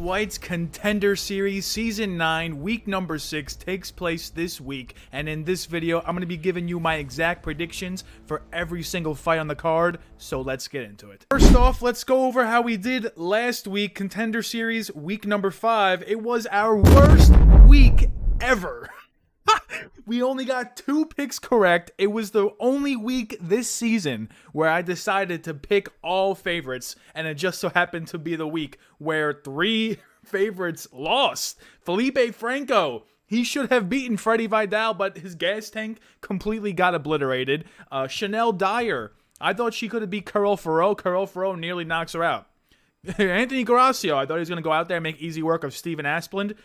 White's Contender Series Season 9, Week number 6 takes place this week, and in this video, I'm going to be giving you my exact predictions for every single fight on the card, so let's get into it. First off, let's go over how we did last week, Contender Series Week number 5. It was our worst week ever. We only got 2 picks correct. It was the only week this season where I decided to pick all favorites, and it just so happened to be the week where 3 favorites lost. Felipe Franco, he should have beaten Freddie Vidal, but his gas tank completely got obliterated. Chanel Dyer, I thought she could have beat Carol Ferro. Carol Ferro nearly knocks her out. Anthony Gracio, I thought he was going to go out there and make easy work of Steven Asplund.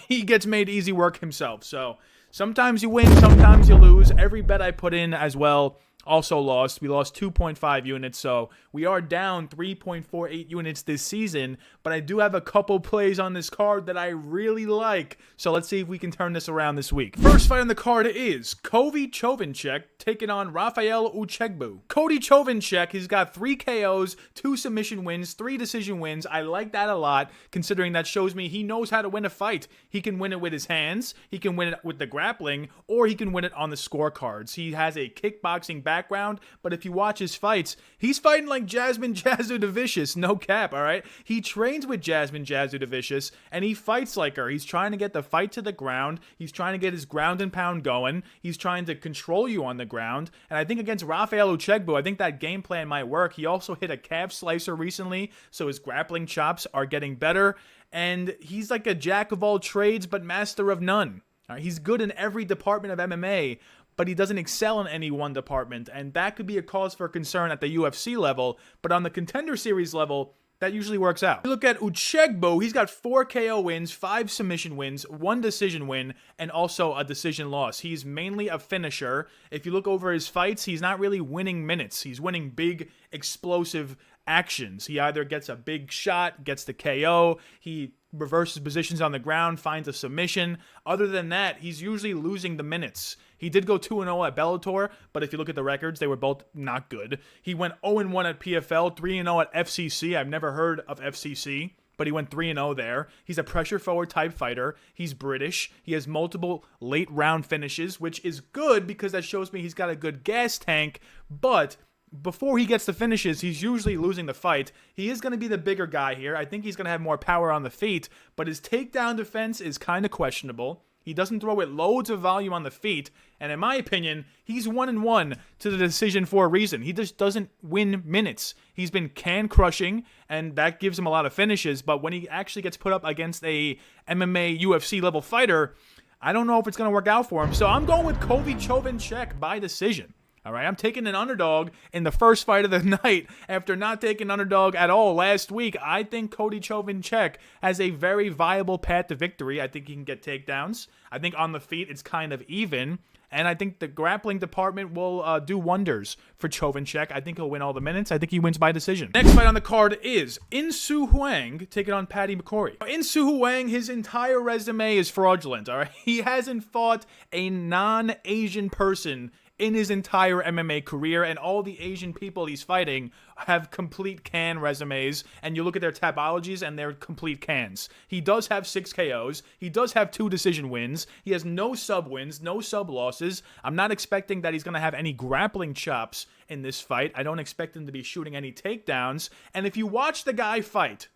He gets made easy work himself, so sometimes you win, sometimes you lose. Every bet I put in as well also lost. We lost 2.5 units, so we are down 3.48 units this season, but I do have a couple plays on this card that I really like, so let's see if we can turn this around this week. First fight on the card is Cody Chovancek taking on Raphael Uchegbu. Cody Chovancek, he's got 3 KOs, 2 submission wins, 3 decision wins. I like that a lot, considering that shows me he knows how to win a fight. He can win it with his hands, he can win it with the grappling, or he can win it on the scorecards. He has a kickboxing background, but if you watch his fights, he's fighting like Jasmine Jasudavicius, no cap, all right? He trains with Jasmine Jasudavicius, and he fights like her. He's trying to get the fight to the ground. He's trying to get his ground and pound going. He's trying to control you on the ground, and I think against Raphael Uchegbu, I think that game plan might work. He also hit a calf slicer recently, so his grappling chops are getting better, and he's like a jack of all trades, but master of none. All right? He's good in every department of MMA, but he doesn't excel in any one department, and that could be a cause for concern at the UFC level, but on the Contender Series level, that usually works out. Look at Uchegbu, he's got 4 KO wins, 5 submission wins, 1 decision win, and also a decision loss. He's mainly a finisher. If you look over his fights, he's not really winning minutes. He's winning big, explosive actions. He either gets a big shot, gets the KO, he reverses positions on the ground, finds a submission. Other than that, he's usually losing the minutes. He did go 2-0 at Bellator, but if you look at the records, they were both not good. He went 0-1 at PFL, 3-0 at FCC. I've never heard of FCC, but he went 3-0 there. He's a pressure forward type fighter. He's British. He has multiple late round finishes, which is good because that shows me he's got a good gas tank, but before he gets the finishes, he's usually losing the fight. He is going to be the bigger guy here. I think he's going to have more power on the feet, but his takedown defense is kind of questionable. He doesn't throw with loads of volume on the feet, and in my opinion, he's 1-1 to the decision for a reason. He just doesn't win minutes. He's been can-crushing, and that gives him a lot of finishes, but when he actually gets put up against a MMA, UFC-level fighter, I don't know if it's going to work out for him, so I'm going with Cody Chovancek by decision. All right, I'm taking an underdog in the first fight of the night after not taking underdog at all last week. I think Cody Chovancek has a very viable path to victory. I think he can get takedowns. I think on the feet it's kind of even. And I think the grappling department will do wonders for Chovancek. I think he'll win all the minutes. I think he wins by decision. Next fight on the card is Hwang taking on Paddy McCorry. Hwang, his entire resume is fraudulent. All right, he hasn't fought a non-Asian person in his entire MMA career, and all the Asian people he's fighting have complete can resumes, and you look at their tabologies and they're complete cans. He does have 6 KOs. He does have 2 decision wins. He has no sub wins, no sub losses. I'm not expecting that he's going to have any grappling chops in this fight. I don't expect him to be shooting any takedowns, and if you watch the guy fight,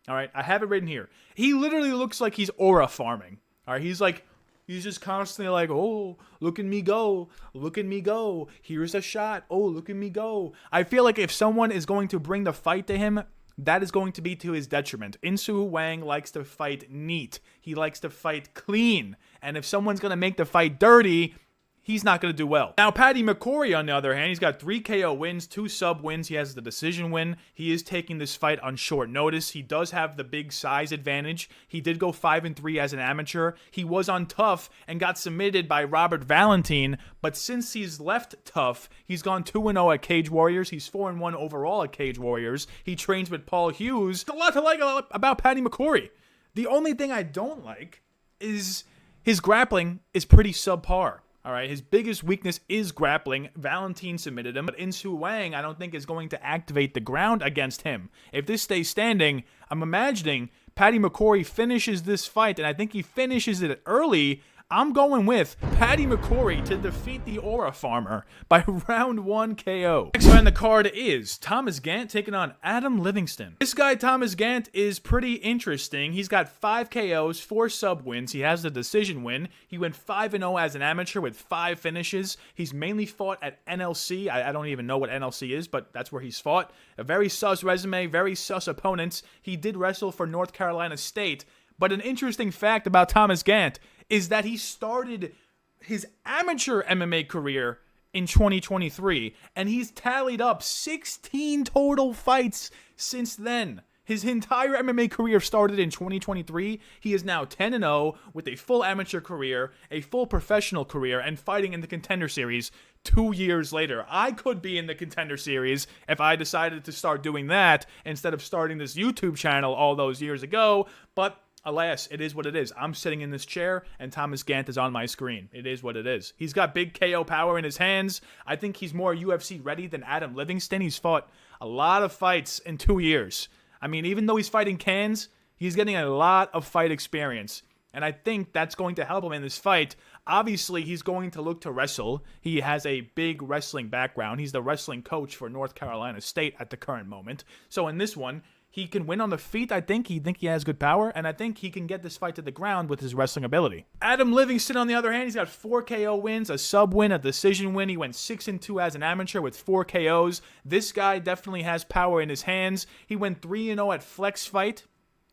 all right, I have it written here, he literally looks like he's aura farming. All right, he's just constantly like, oh, look at me go. Look at me go. Here's a shot. Oh, look at me go. I feel like if someone is going to bring the fight to him, that is going to be to his detriment. Hwang likes to fight neat. He likes to fight clean. And if someone's going to make the fight dirty, he's not going to do well. Now, Paddy McCorry, on the other hand, he's got 3 KO wins, 2 sub wins. He has the decision win. He is taking this fight on short notice. He does have the big size advantage. He did go 5-3 as an amateur. He was on Tough and got submitted by Robert Valentine, but since he's left Tough, he's gone 2-0 at Cage Warriors. He's 4-1 overall at Cage Warriors. He trains with Paul Hughes. There's a lot to like about Paddy McCorry. The only thing I don't like is his grappling is pretty subpar. All right, his biggest weakness is grappling. Valentine submitted him, but Hwang, I don't think, is going to activate the ground against him. If this stays standing, I'm imagining Paddy McCorry finishes this fight, and I think he finishes it early. I'm going with Paddy McCorry to defeat the Aura Farmer by round 1 KO. Next fight on the card is Thomas Gantt taking on Adam Livingston. This guy, Thomas Gantt, is pretty interesting. He's got 5 KOs, 4 sub wins. He has the decision win. He went 5-0 as an amateur with 5 finishes. He's mainly fought at NLC. I don't even know what NLC is, but that's where he's fought. A very sus resume, very sus opponents. He did wrestle for North Carolina State. But an interesting fact about Thomas Gantt is that he started his amateur MMA career in 2023, and he's tallied up 16 total fights since then. His entire MMA career started in 2023. He is now 10-0 with a full amateur career, a full professional career, and fighting in the Contender Series 2 years later. I could be in the Contender Series if I decided to start doing that instead of starting this YouTube channel all those years ago, but alas, it is what it is. I'm sitting in this chair, and Thomas Gantt is on my screen. It is what it is. He's got big KO power in his hands. I think he's more UFC ready than Adam Livingston. He's fought a lot of fights in 2 years. I mean, even though he's fighting cans, he's getting a lot of fight experience. And I think that's going to help him in this fight. Obviously, he's going to look to wrestle. He has a big wrestling background. He's the wrestling coach for North Carolina State at the current moment. So in this one, he can win on the feet, I think. He has good power, and I think he can get this fight to the ground with his wrestling ability. Adam Livingston, on the other hand, he's got 4 KO wins, a sub win, a decision win. He went 6-2 as an amateur with 4 KOs. This guy definitely has power in his hands. He went 3-0 at Flex Fight.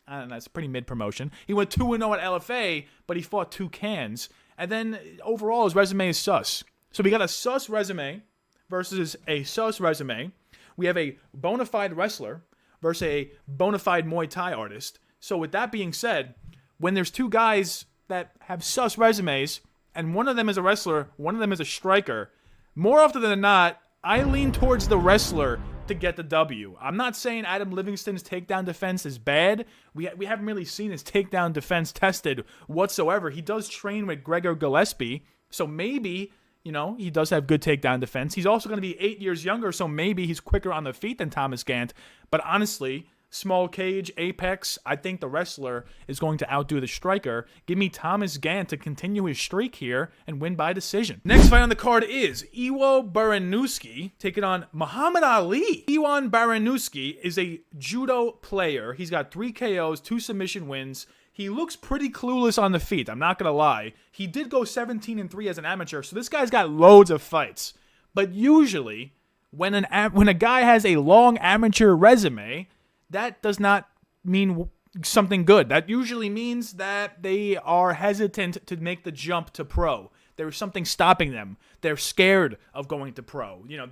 That's pretty mid-promotion. He went 2-0 at LFA, but he fought 2 cans. And then overall, his resume is sus. So we got a sus resume versus a sus resume. We have a bona fide wrestler versus a bona fide Muay Thai artist. So with that being said, when there's 2 guys that have sus resumes, and one of them is a wrestler, one of them is a striker, more often than not, I lean towards the wrestler to get the W. I'm not saying Adam Livingston's takedown defense is bad. We haven't really seen his takedown defense tested whatsoever. He does train with Gregor Gillespie, so maybe, you know, he does have good takedown defense. He's also going to be 8 years younger, so maybe he's quicker on the feet than Thomas Gantt. But honestly, small cage, apex, I think the wrestler is going to outdo the striker. Give me Thomas Gantt to continue his streak here and win by decision. Next fight on the card is Iwo Baraniewski taking on Mahamed Aly. Iwo Baraniewski is a judo player. He's got 3 KOs, 2 submission wins. He looks pretty clueless on the feet, I'm not going to lie. He did go 17-3 as an amateur, so this guy's got loads of fights. But usually, when a guy has a long amateur resume, that does not mean something good. That usually means that they are hesitant to make the jump to pro. There's something stopping them. They're scared of going to pro. You know,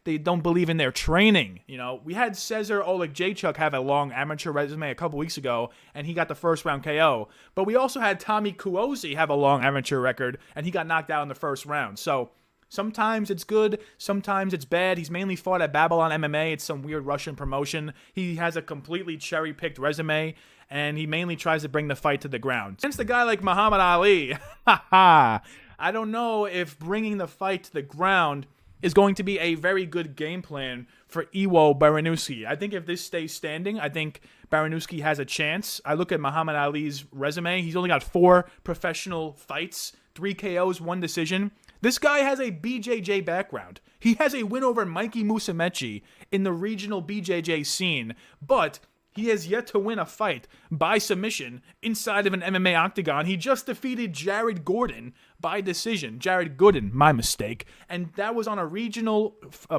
they don't believe in their training. You know, we had Cesar Oleksiejczuk have a long amateur resume a couple weeks ago, and he got the first round KO. But we also had Tommy Kuosi have a long amateur record, and he got knocked out in the first round. So sometimes it's good, sometimes it's bad. He's mainly fought at Babylon MMA. It's some weird Russian promotion. He has a completely cherry-picked resume, and he mainly tries to bring the fight to the ground. Against a guy like Mahamed Aly, I don't know if bringing the fight to the ground is going to be a very good game plan for Iwo Baraniewski. I think if this stays standing, I think Baraniewski has a chance. I look at Mahamed Aly's resume. He's only got 4 professional fights, 3 KOs, 1 decision. This guy has a BJJ background. He has a win over Mikey Musumeci in the regional BJJ scene, but he has yet to win a fight by submission inside of an MMA octagon. He just defeated Jared Gordon by decision. Jared Gooden, my mistake. And that was on a regional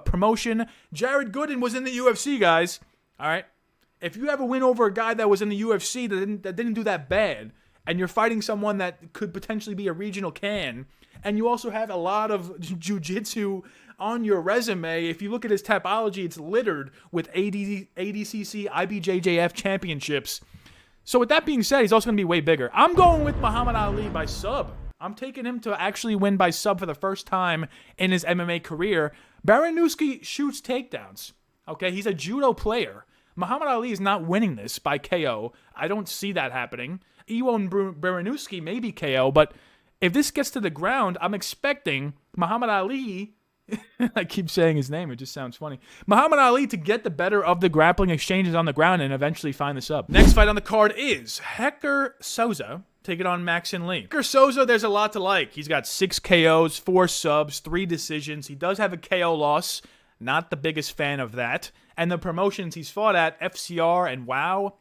promotion. Jared Gooden was in the UFC, guys. All right? If you have a win over a guy that was in the UFC that didn't do that bad, and you're fighting someone that could potentially be a regional can, and you also have a lot of jiu-jitsu on your resume, if you look at his Tapology, it's littered with ADCC, IBJJF championships. So with that being said, he's also going to be way bigger. I'm going with Mahamed Aly by sub. I'm taking him to actually win by sub for the first time in his MMA career. Baraniewski shoots takedowns. Okay, he's a judo player. Mahamed Aly is not winning this by KO. I don't see that happening. Iwo Baraniewski may be KO, but if this gets to the ground, I'm expecting Mahamed Aly I keep saying his name. It just sounds funny. Mahamed Aly to get the better of the grappling exchanges on the ground and eventually find this up. Next fight on the card is Hecher Sosa taking on Mackson Lee. Hecher Sosa, there's a lot to like. He's got 6 KOs, 4 subs, 3 decisions. He does have a KO loss. Not the biggest fan of that. And the promotions he's fought at, FCR and WOW,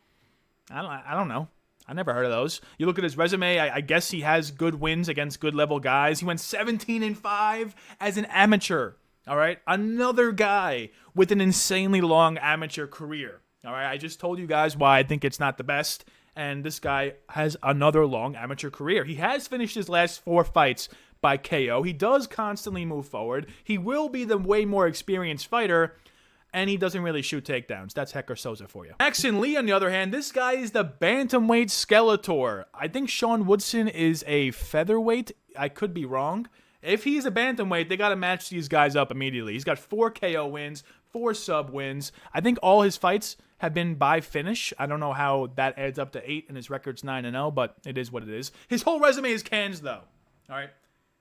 I don't know. I never heard of those. You look at his resume, I guess he has good wins against good level guys. He went 17-5 as an amateur. All right? Another guy with an insanely long amateur career. All right? I just told you guys why I think it's not the best. And this guy has another long amateur career. He has finished his last 4 fights by KO. He does constantly move forward. He will be the way more experienced fighter. And he doesn't really shoot takedowns. That's Hecher Sosa for you. Mackson Lee, on the other hand, this guy is the bantamweight Skeletor. I think Sean Woodson is a featherweight. I could be wrong. If he's a bantamweight, they got to match these guys up immediately. He's got 4 KO wins, 4 sub wins. I think all his fights have been by finish. I don't know how that adds up to 8 and his record's 9-0, but it is what it is. His whole resume is cans, though. All right.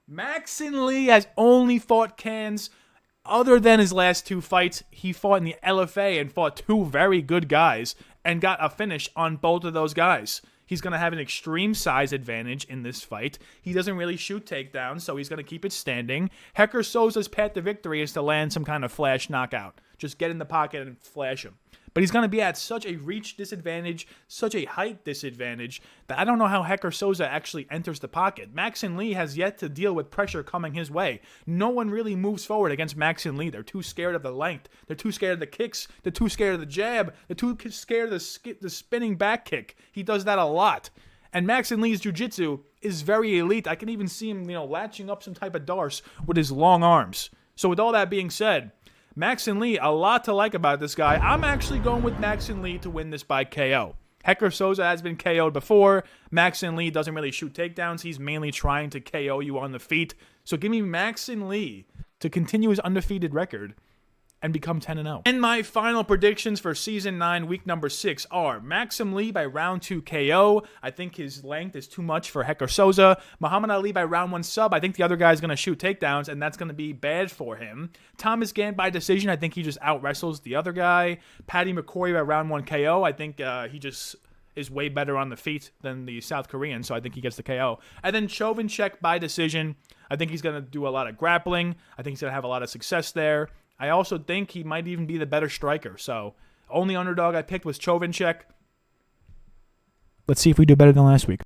Mackson Lee has only fought cans. Other than his last 2 fights, he fought in the LFA and fought 2 very good guys and got a finish on both of those guys. He's going to have an extreme size advantage in this fight. He doesn't really shoot takedowns, so he's going to keep it standing. Hecher Sosa's path to victory is to land some kind of flash knockout. Just get in the pocket and flash him. But he's going to be at such a reach disadvantage, such a height disadvantage, that I don't know how Hecher Sosa actually enters the pocket. Mackson Lee has yet to deal with pressure coming his way. No one really moves forward against Mackson Lee. They're too scared of the length. They're too scared of the kicks. They're too scared of the jab. They're too scared of the spinning back kick. He does that a lot. And Mackson Lee's jiu-jitsu is very elite. I can even see him, latching up some type of darce with his long arms. So with all that being said, Mackson Lee, a lot to like about this guy. I'm actually going with Mackson Lee to win this by KO. Hecher Sosa has been KO'd before. Mackson Lee doesn't really shoot takedowns. He's mainly trying to KO you on the feet. So give me Mackson Lee to continue his undefeated record and become 10-0. And my final predictions for Season 9, Week number 6 are Mackson Lee by Round 2 KO. I think his length is too much for Hecher Sosa. Mahamed Aly by Round 1 sub. I think the other guy's going to shoot takedowns, and that's going to be bad for him. Thomas Gantt by decision. I think he just out-wrestles the other guy. Paddy McCorry by Round 1 KO. I think he just is way better on the feet than the South Korean, so I think he gets the KO. And then Chovancek by decision. I think he's going to do a lot of grappling. I think he's going to have a lot of success there. I also think he might even be the better striker. So, only underdog I picked was Chovancek. Let's see if we do better than last week.